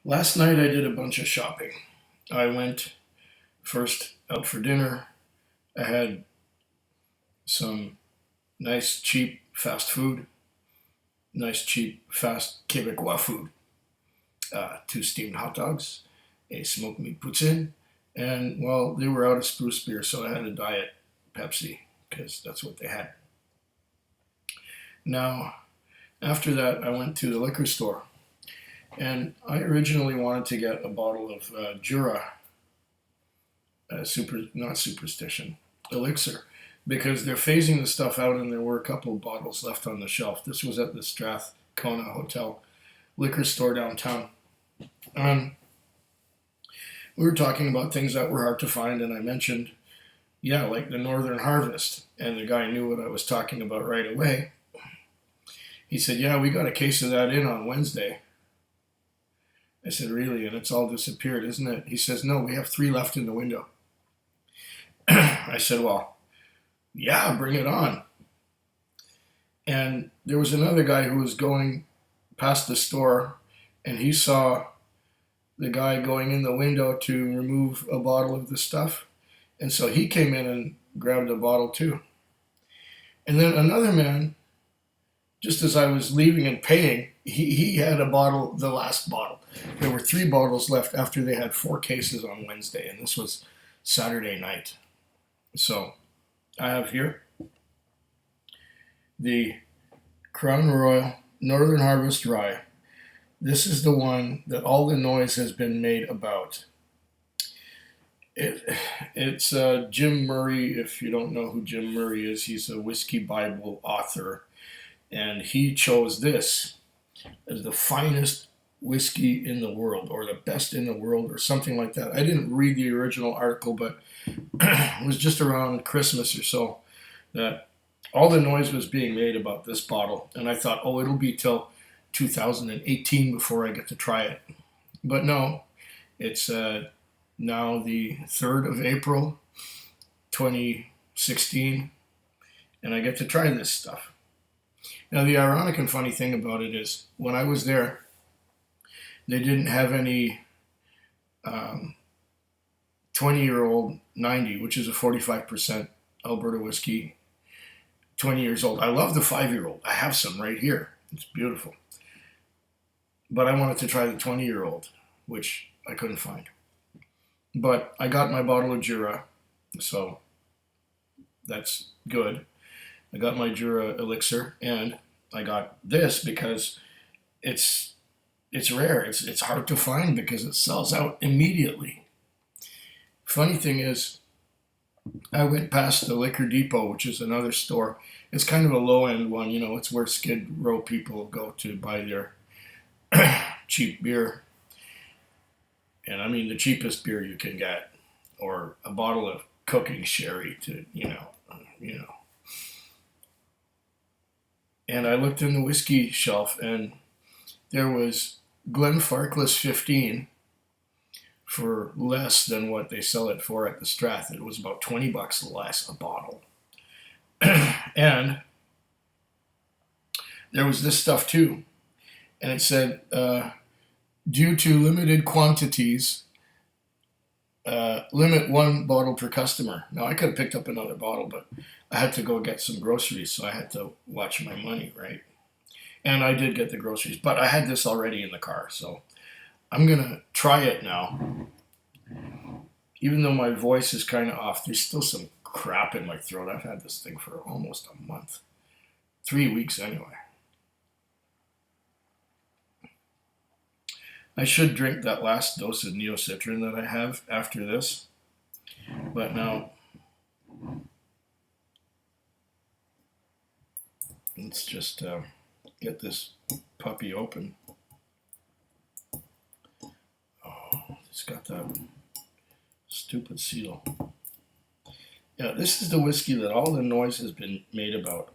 Last night I did a bunch of shopping. I went first out for dinner. I had some nice, cheap, fast food, nice, cheap, fast Quebecois food. Two steamed hot dogs, a smoked meat poutine, and well, they were out of spruce beer, so I had a diet Pepsi because that's what they had. Now, after that, I went to the liquor store, and I originally wanted to get a bottle of Jura, not superstition, elixir, because they're phasing the stuff out, and there were a couple of bottles left on the shelf. This was at the Strathcona Hotel liquor store downtown. Um, we were talking about things that were hard to find, and I mentioned, yeah, like the Northern Harvest, and the guy knew what I was talking about right away. He said, "Yeah, we got a case of that in on Wednesday." I said, "Really? And it's all disappeared, isn't it?" He says, "No, we have three left in the window." I said, "Well, yeah, bring it on." And there was another guy who was going past the store, and he saw the guy going in the window to remove a bottle of the stuff. And so he came in and grabbed a bottle too. And then another man, just as I was leaving and paying, he had a bottle, the last bottle. There were three bottles left after they had four cases on Wednesday, and this was Saturday night. So I have here the Crown Royal Northern Harvest Rye. This is the one that all the noise has been made about. It, it's Jim Murray. If you don't know who Jim Murray is, he's a whiskey Bible author, and he chose this as the finest whiskey in the world, or the best in the world, or something like that. I didn't read the original article, but it was just around Christmas or so that all the noise was being made about this bottle, and I thought, oh, it'll be till 2018 before I get to try it. But no, it's now the 3rd of April, 2016, and I get to try this stuff. Now, the ironic and funny thing about it is, when I was there, they didn't have any 20-year-old 90, which is a 45% Alberta whiskey, 20 years old. I love the 5-year-old. I have some right here. It's beautiful. But I wanted to try the 20-year-old, which I couldn't find. But I got my bottle of Jura, so that's good. I got my Jura elixir, and I got this because it's it's rare. It's hard to find because it sells out immediately. Funny thing is, I went past the Liquor Depot, which is another store. It's kind of a low end one, you know. It's where Skid Row people go to buy their cheap beer, and I mean the cheapest beer you can get, or a bottle of cooking sherry to you know. And I looked in the whiskey shelf, and there was Glenfarclas 15 for less than what they sell it for at the Strath. It was about $20 less a bottle. And there was this stuff too, and it said, due to limited quantities, limit one bottle per customer. Now, I could have picked up another bottle, but I had to go get some groceries, so I had to watch my money, right? And I did get the groceries, but I had this already in the car, so I'm going to try it now. Even though my voice is kind of off, there's still some crap in my throat. I've had this thing for almost a month. 3 weeks anyway. I should drink that last dose of neocitrin that I have after this. But now, let's just get this puppy open. Oh, it's got that stupid seal. Yeah, this is the whiskey that all the noise has been made about.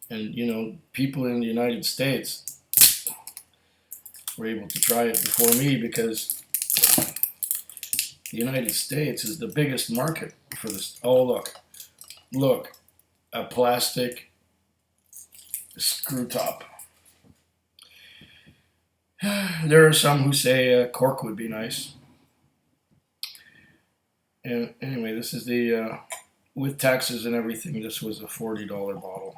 And, you know, people in the United States were able to try it before me because the United States is the biggest market for this. Oh, look, a plastic screw top. There are some who say cork would be nice. And anyway, this is the with taxes and everything. This was a $40 bottle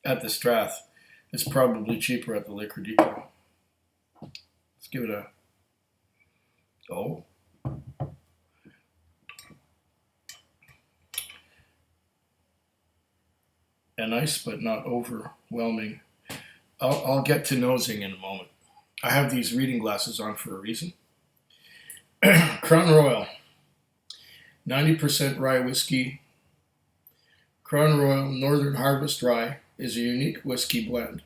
at the Strath. It's probably cheaper at the liquor depot. Let's give it a nice but not overwhelming. I'll get to nosing in a moment. I have these reading glasses on for a reason. Crown Royal, 90% rye whiskey. Crown Royal Northern Harvest Rye is a unique whiskey blend,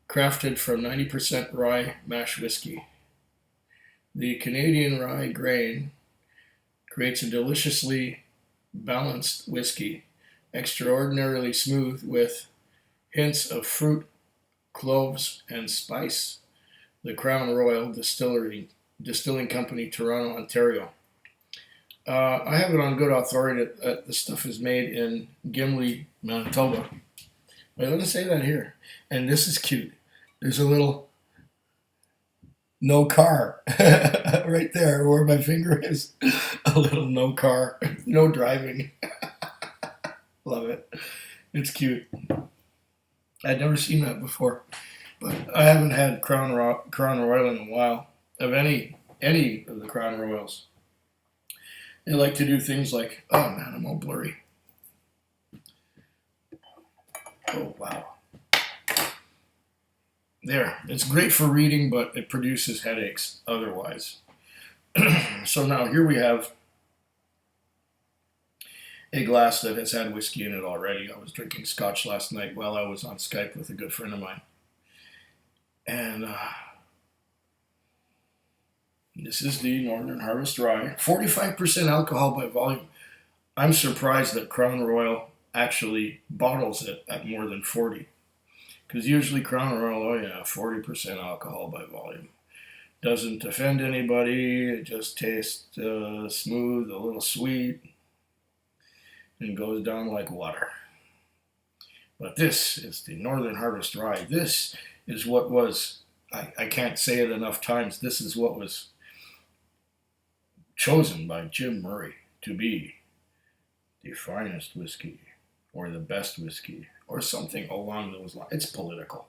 crafted from 90% rye mash whiskey. The Canadian rye grain creates a deliciously balanced whiskey, extraordinarily smooth with hints of fruit, cloves, and spice. The Crown Royal Distilling Company, Toronto, Ontario. I have it on good authority that the stuff is made in Gimli, Manitoba. But let me say that here. And this is cute. There's a little no car right there where my finger is. A little no car, no driving. Love it. It's cute. I'd never seen that before. But I haven't had Crown Royal in a while. Of any of the Crown Royals. They like to do things like, oh man, I'm all blurry. Oh wow. There. It's great for reading, but it produces headaches otherwise. So now here we have a glass that has had whiskey in it already. I was drinking scotch last night while I was on Skype with a good friend of mine. And this is the Northern Harvest Rye. 45% alcohol by volume. I'm surprised that Crown Royal actually bottles it at more than 40. Because usually Crown Royal, oh yeah, 40% alcohol by volume. Doesn't offend anybody. It just tastes smooth, a little sweet, and goes down like water. But this is the Northern Harvest Rye. This is what was, I can't say it enough times, this is what was chosen by Jim Murray to be the finest whiskey or the best whiskey or something along those lines. It's political.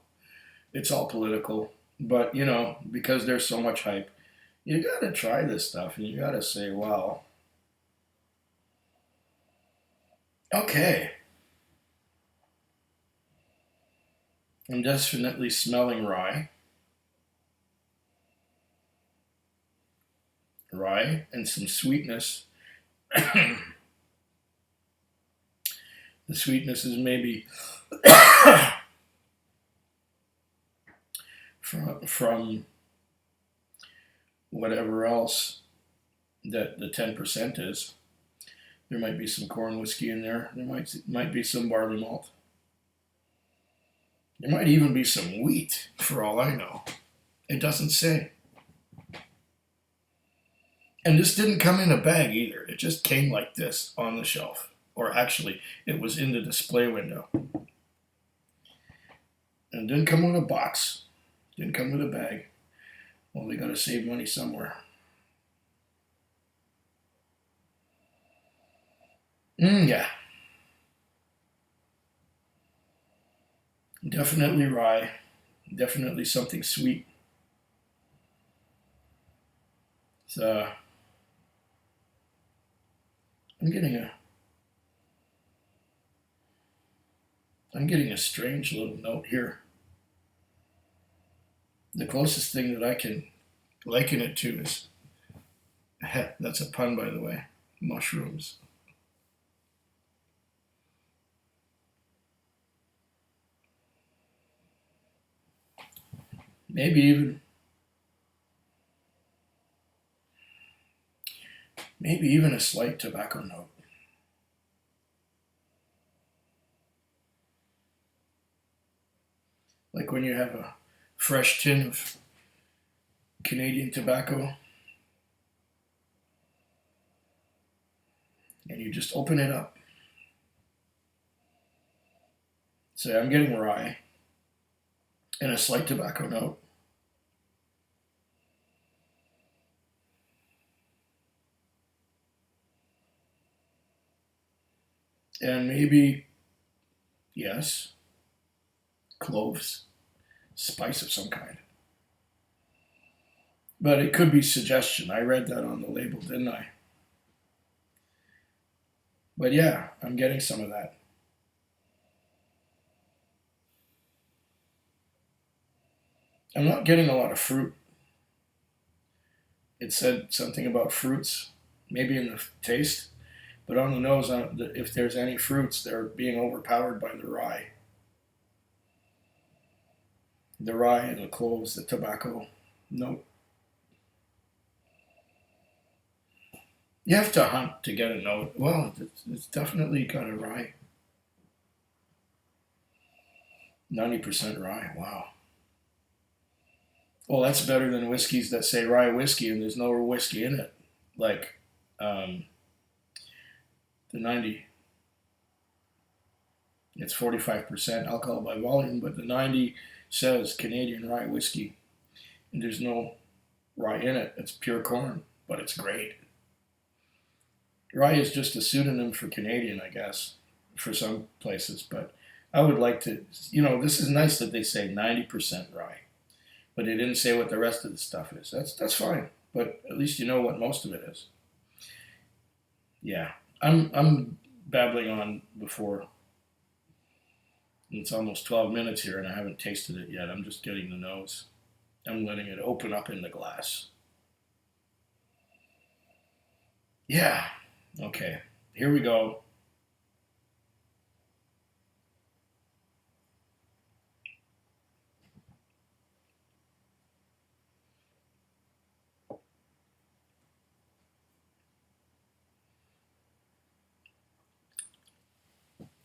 It's all political. But, you know, because there's so much hype, you got to try this stuff and you got to say, wow. Okay. I'm definitely smelling rye. Rye and some sweetness. The sweetness is maybe from whatever else that the 10% is. There might be some corn whiskey in there. There might be some barley malt. There might even be some wheat, for all I know. It doesn't say. And this didn't come in a bag either. It just came like this on the shelf. Or actually, it was in the display window. And it didn't come with a box. Didn't come with a bag. Well, we got to save money somewhere. Yeah. Definitely rye. Definitely something sweet. So I'm getting a strange little note here. The closest thing that I can liken it to is, that's a pun by the way, mushrooms. Maybe even a slight tobacco note. Like when you have a fresh tin of Canadian tobacco and you just open it up. Say, I'm getting rye. and a slight tobacco note. And maybe, yes, cloves, spice of some kind. But it could be suggestion. I read that on the label, didn't I? But yeah, I'm getting some of that. I'm not getting a lot of fruit. It said something about fruits, maybe in the taste, but on the nose, if there's any fruits, they're being overpowered by the rye. The rye and the cloves, the tobacco. Nope. You have to hunt to get a note. Well, it's definitely got a rye. 90% rye. Wow. Well, that's better than whiskeys that say rye whiskey and there's no whiskey in it. Like um, the 90, it's 45% alcohol by volume, but the 90 says Canadian rye whiskey and there's no rye in it. It's pure corn, but it's great. Rye is just a pseudonym for Canadian, I guess, for some places. But I would like to, this is nice that they say 90% rye, but they didn't say what the rest of the stuff is. That's fine, but at least you know what most of it is. Yeah, I'm babbling on before. It's almost 12 minutes here, and I haven't tasted it yet. I'm just getting the nose. I'm letting it open up in the glass. Yeah. Okay. Here we go.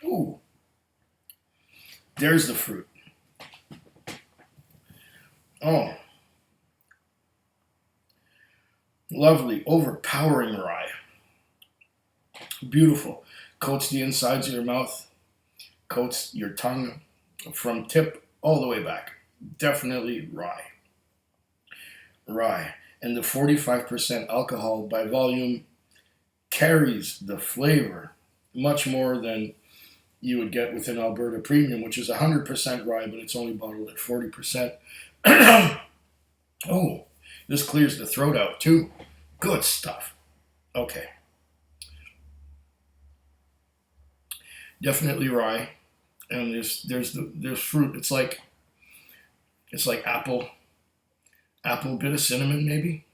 Ooh, there's the fruit. Oh, lovely, overpowering rye. Beautiful. Coats the insides of your mouth, coats your tongue from tip all the way back. Definitely rye. Rye. And the 45% alcohol by volume carries the flavor much more than you would get with an Alberta Premium, which is 100% rye, but it's only bottled at 40%. Oh, this clears the throat out too. Good stuff. Okay. Definitely rye. And there's fruit. It's like apple, bit of cinnamon maybe,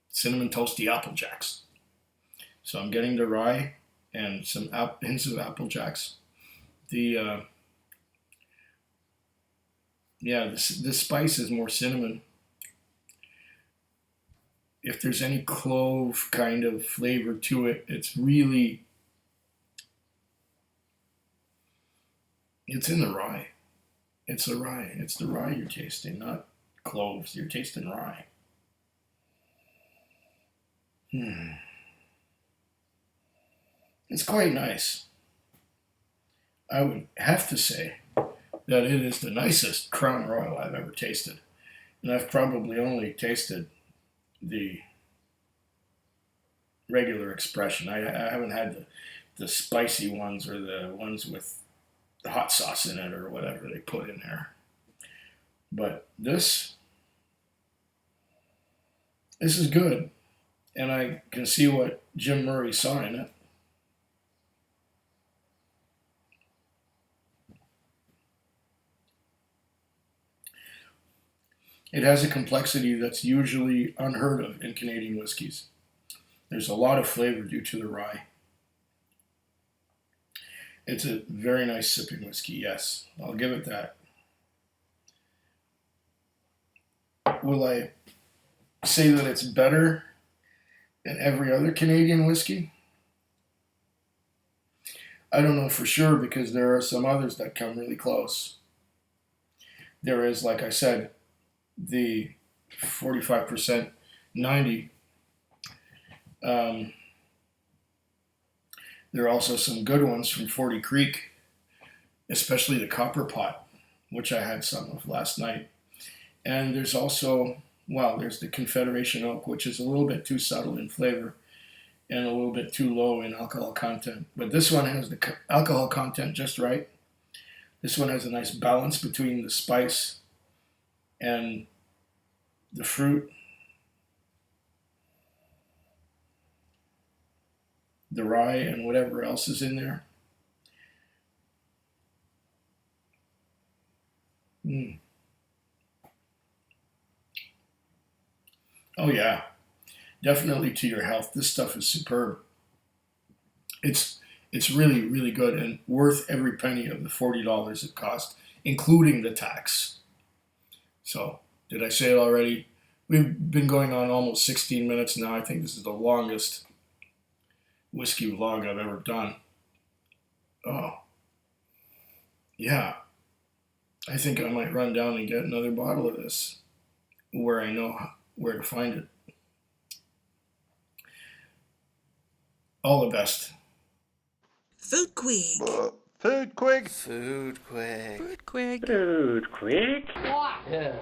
cinnamon toasty apple jacks. So I'm getting the rye and some hints of apple jacks. The Yeah, this spice is more cinnamon. If there's any clove kind of flavor to it, it's in the rye. It's the rye. It's the rye you're tasting, not cloves. You're tasting rye. Hmm. It's quite nice. I would have to say that it is the nicest Crown Royal I've ever tasted. And I've probably only tasted the regular expression. I haven't had the spicy ones or the ones with the hot sauce in it or whatever they put in there. But this is good. And I can see what Jim Murray saw in it. It has a complexity that's usually unheard of in Canadian whiskies. There's a lot of flavor due to the rye. It's a very nice sipping whiskey, yes. I'll give it that. Will I say that it's better than every other Canadian whiskey? I don't know for sure because there are some others that come really close. There is, like I said, the 45% 90. Um, there are also some good ones from 40 Creek, especially the Copper Pot. which I had some of last night. And there's also, well, there's the Confederation Oak, which is a little bit too subtle in flavor and a little bit too low in alcohol content. But this one has the alcohol content just right. This one has a nice balance between the spice and the fruit, the rye, and whatever else is in there. Mm. Oh yeah, definitely to your health. This stuff is superb. It's it's really really good and worth every penny of the $40 it cost, including the tax. So did I say it already? We've been going on almost 16 minutes now. I think this is the longest whiskey vlog I've ever done. Oh yeah, I think I might run down and get another bottle of this where I know where to find it. All the best. Food Quig. Food quick. Food quick. Food Quig. Food quick. Yeah.